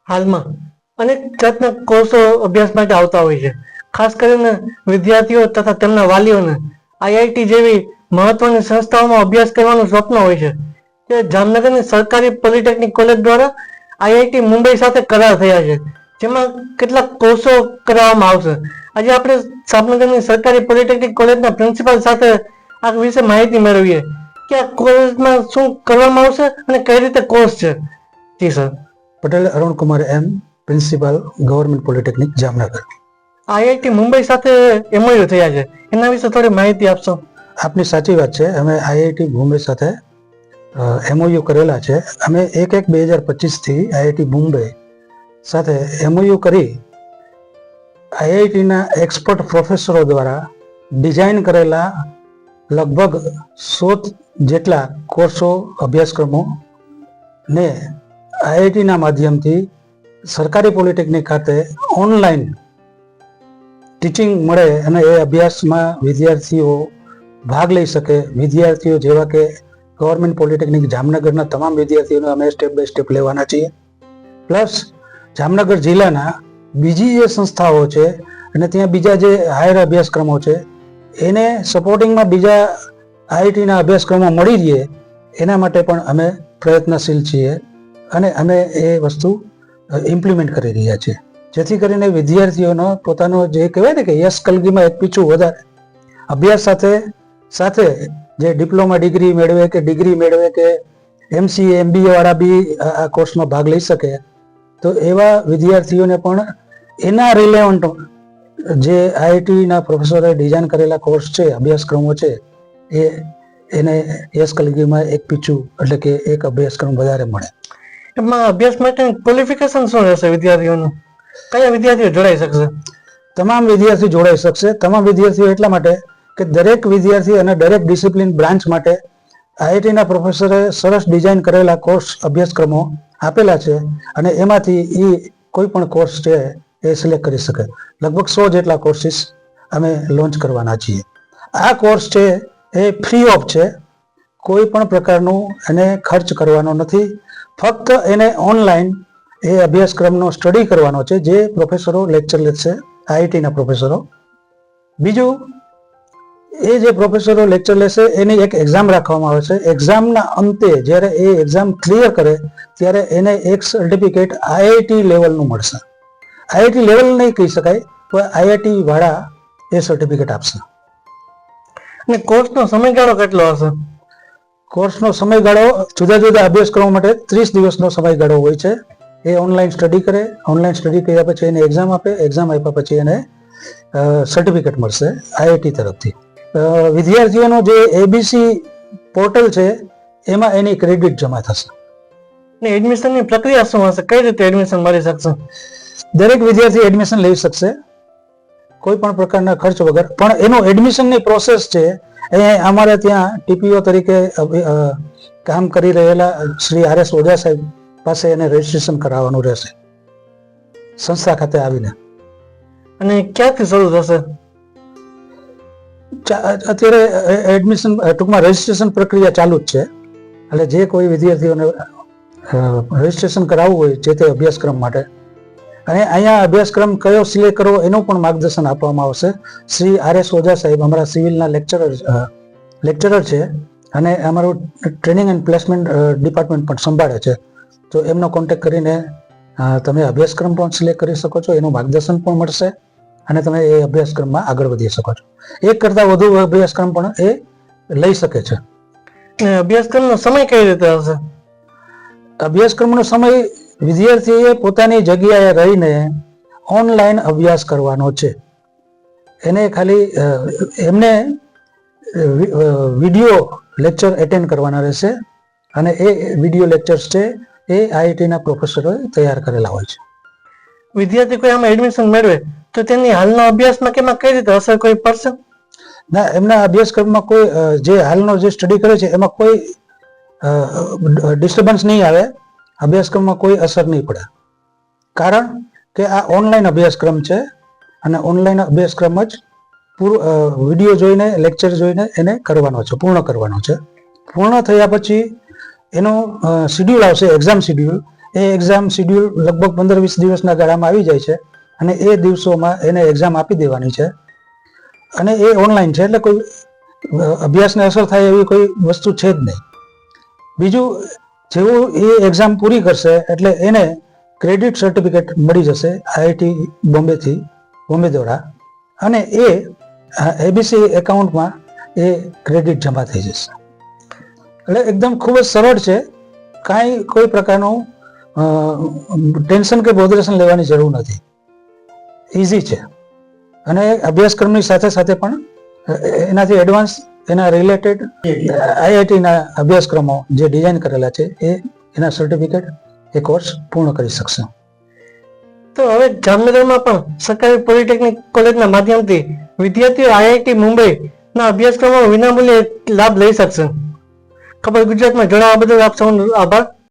હાલમાં અનેક જાતના કોર્સો અભ્યાસ માટે આવતા હોય છે. ખાસ કરીને વિદ્યાર્થીઓ તથા તેમના વાલીઓને આઈઆઈટી જેવી મહત્વની સંસ્થાઓમાં અભ્યાસ કરવાનું સ્વપ્ન હોય છે. તે જામનગરની સરકારી પોલિટેકનિક કોલેજ દ્વારા આઈઆઈટી મુંબઈ સાથે કરાર થયા છે, જેમાં કેટલાક કોર્સો કરાવવામાં આવશે. આજે આપણે જામનગરની સરકારી પોલિટેકનિક કોલેજના પ્રિન્સિપાલ સાથે આ વિશે માહિતી મેળવીએ કે આ કોલેજમાં શું કરવામાં આવશે અને કઈ રીતે કોર્સ છે. જી sir. Patel Arun Kumar M, principal, government polytechnic Jamnagar. IIT Mumbai સાથે એમઓયુ થયા છે, એના વિશે થોડી માહિતી આપશો? આપની સાચી વાત છે. અમે આઈઆઈટી મુંબઈ સાથે એમઓયુ કરેલા છે. અમે 1/1/2025 થી આઈઆઈટી મુંબઈ સાથે એમઓયુ કરી આઈઆઈટીના એક્સપર્ટ પ્રોફેસરો દ્વારા ડિઝાઇન કરેલા લગભગ 100 જેટલા કોર્સો, અભ્યાસક્રમો ને આઈઆઈટીના માધ્યમથી સરકારી પોલિટેકનિક ખાતે ઓનલાઈન ટીચિંગ મળે અને એ અભ્યાસમાં વિદ્યાર્થીઓ ભાગ લઈ શકે. વિદ્યાર્થીઓ જેવા કે ગવર્મેન્ટ પોલિટેકનિક જામનગરના તમામ વિદ્યાર્થીઓને અમે સ્ટેપ બાય સ્ટેપ લેવાના છીએ. પ્લસ જામનગર જિલ્લાના બીજી જે સંસ્થાઓ છે અને ત્યાં બીજા જે હાયર અભ્યાસક્રમો છે એને સપોર્ટિંગમાં બીજા આઈઆઈટીના અભ્યાસક્રમો મળી રહે એના માટે પણ અમે પ્રયત્નશીલ છીએ અને અમે એ વસ્તુ ઇમ્પ્લિમેન્ટ કરી રહ્યા છીએ, જેથી કરીને વિદ્યાર્થીઓનો પોતાનો જે કહેવાય ને કે યશ કલગીમાં એક પીછું વધારે અભ્યાસ સાથે સાથે જે ડિપ્લોમા ડિગ્રી મેળવે કે ડિગ્રી મેળવે કે એમસીએ એમબીએ વાળા બી આ કોર્સમાં ભાગ લઈ શકે. તો એવા વિદ્યાર્થીઓને પણ એના રિલેવન્ટ જે આઈઆઈટીના પ્રોફેસરે ડિઝાઇન કરેલા કોર્સ છે, અભ્યાસક્રમો છે, એને યશ કલગીમાં એક પીછું એટલે કે એક અભ્યાસક્રમ વધારે મળે. એમાં અભ્યાસ માટે ક્વોલિફિકેશન શું રહેશે વિદ્યાર્થીઓનું? કયા વિદ્યાર્થીઓ જોડાઈ શકશે? તમામ વિદ્યાર્થી જોડાઈ શકશે. તમામ વિદ્યાર્થીઓ એટલા માટે કે દરેક વિદ્યાર્થી અને દરેક ડિસિપ્લિન બ્રાન્ચ માટે આઈઆઈટીના પ્રોફેસરે સરસ ડિઝાઇન કરેલા કોર્સ, અભ્યાસક્રમો આપેલા છે અને એમાંથી એ કોઈ પણ કોર્સ છે એ સિલેક્ટ કરી શકે. લગભગ 100 જેટલા કોર્સિસ અમે લોન્ચ કરવાના છીએ. આ કોર્સ છે એ ફ્રી ઓફ છે, કોઈ પણ પ્રકારનું એને ખર્ચ કરવાનો નથી. ફક્ત એને ઓનલાઈન એ અભ્યાસક્રમનો સ્ટડી કરવાનો છે, જે પ્રોફેસરો લેક્ચર લેશે, આઈઆઈટીના પ્રોફેસરો. બીજું, એ જે પ્રોફેસરો લેક્ચર લેશે એની એક એક્ઝામ રાખવામાં આવે છે. એક્ઝામના અંતે જ્યારે એ એક્ઝામ ક્લિયર કરે ત્યારે એને એક સર્ટિફિકેટ આઈઆઈટી લેવલનું મળશે. આઈઆઈટી લેવલ નહીં કહી શકાય, પણ આઈઆઈટી વાળા એ સર્ટિફિકેટ આપશે. અને કોર્સનો સમયગાળો કેટલો હશે? કોર્સનો સમયગાળો જુદા જુદા અભ્યાસક્રમો માટે 30 દિવસનો સમયગાળો હોય છે. એ ઓનલાઈન સ્ટડી કરે, ઓનલાઈન સ્ટડી કર્યા પછી એને એક્ઝામ આપે, એક્ઝામ આપ્યા પછી એને સર્ટિફિકેટ મળશે આઈઆઈટી તરફથી. વિદ્યાર્થીઓનો જે એબીસી પોર્ટલ છે એમાં એની ક્રેડિટ જમા થશે. ને એડમિશનની પ્રક્રિયા શું હશે? કઈ રીતે એડમિશન મળી શકશે? દરેક વિદ્યાર્થી એડમિશન લઈ શકશે કોઈ પણ પ્રકારના ખર્ચ વગર. પણ એનું એડમિશનની પ્રોસેસ છે એ અમારે ત્યાં ટીપીઓ તરીકે કામ કરી રહેલા શ્રી RS ઓઝા સાહેબ પાસે એને રજીસ્ટ્રેશન કરાવવાનું રહેશે સંસ્થા ખાતે આવીને. અને ક્યાંથી શરૂ થશે? અત્યારે એડમિશન ટૂંકમાં રજીસ્ટ્રેશન પ્રક્રિયા ચાલુ જ છે. એટલે જે કોઈ વિદ્યાર્થીઓને રજીસ્ટ્રેશન કરાવવું હોય જે તે અભ્યાસક્રમ માટે, અને અહીંયા અભ્યાસક્રમ કયો સિલેક્ટ કરવો એનું પણ માર્ગદર્શન આપવામાં આવશે. શ્રી RS ઓઝા સાહેબ અમારા સિવિલના લેક્ચરર છે અને અમારું ટ્રેનિંગ એન્ડ પ્લેસમેન્ટ ડિપાર્ટમેન્ટ પણ સંભાળે છે. તો એમનો કોન્ટેક્ટ કરીને તમે અભ્યાસક્રમ પણ સિલેક્ટ કરી શકો છો, એનું માર્ગદર્શન પણ મળશે અને તમે એ અભ્યાસક્રમમાં આગળ વધી શકો છો. એક કરતાં વધુ અભ્યાસક્રમ પણ એ લઈ શકે છે. અભ્યાસક્રમનો સમય કઈ રીતે હશે? અભ્યાસક્રમનો સમય વિદ્યાર્થીએ પોતાની જગ્યાએ રહીને ઓનલાઈન અભ્યાસ કરવાનો છે. એને ખાલી એમને વિડીયો લેક્ચર એટેન્ડ કરવાના રહેશે અને એ વિડીયો લેક્ચર્સ છે એ આઈઆઈટીના પ્રોફેસરોએ તૈયાર કરેલા હોય છે. વિદ્યાર્થી કોઈ આમાં એડમિશન મેળવે તો તેની હાલના અભ્યાસમાં કેમાં કઈ રીતે અસર કોઈ પડશે? ના, એમના અભ્યાસક્રમમાં કોઈ જે હાલનો જે સ્ટડી કરે છે એમાં કોઈ ડિસ્ટર્બન્સ નહીં આવે, અભ્યાસક્રમમાં કોઈ અસર નહીં પડે. કારણ કે આ ઓનલાઈન અભ્યાસક્રમ છે અને ઓનલાઈન અભ્યાસક્રમ જ વિડીયો જોઈને, લેક્ચર જોઈને એને કરવાનો છે, પૂર્ણ કરવાનો છે. પૂર્ણ થયા પછી એનો શિડ્યુલ આવશે, એક્ઝામ શિડ્યુલ. એ એક્ઝામ શિડ્યુલ લગભગ 15-20 દિવસના ગાળામાં આવી જાય છે અને એ દિવસોમાં એને એક્ઝામ આપી દેવાની છે અને એ ઓનલાઈન છે, એટલે કોઈ અભ્યાસને અસર થાય એવી કોઈ વસ્તુ છે જ નહીં. બીજું, જેવું એ એક્ઝામ પૂરી કરશે એટલે એને ક્રેડિટ સર્ટિફિકેટ મળી જશે આઈઆઈટી બોમ્બે દ્વારા, અને એ એબીસી એકાઉન્ટમાં એ ક્રેડિટ જમા થઈ જશે. એટલે એકદમ ખૂબ જ સરળ છે, કાંઈ કોઈ પ્રકારનું ટેન્શન કે બોધરેશન લેવાની જરૂર નથી, ઇઝી છે. અને અભ્યાસક્રમની સાથે સાથે પણ એનાથી એડવાન્સ એના રિલેટેડ આઈઆઈટીના અભ્યાસક્રમો જે ડિઝાઇન કરેલા છે એ એના સર્ટિફિકેટ એ કોર્સ પૂર્ણ કરી શકશે. તો હવે જામનગરમાં પણ સરકારી પોલિટેકનિક કોલેજના માધ્યમથી વિદ્યાર્થીઓ આઈઆઈટી મુંબઈના અભ્યાસક્રમો વિનામૂલ્યે લાભ લઈ શકશે. ખબર ગુજરાતમાં જણાવવા બદલ આપ સૌનો આભાર.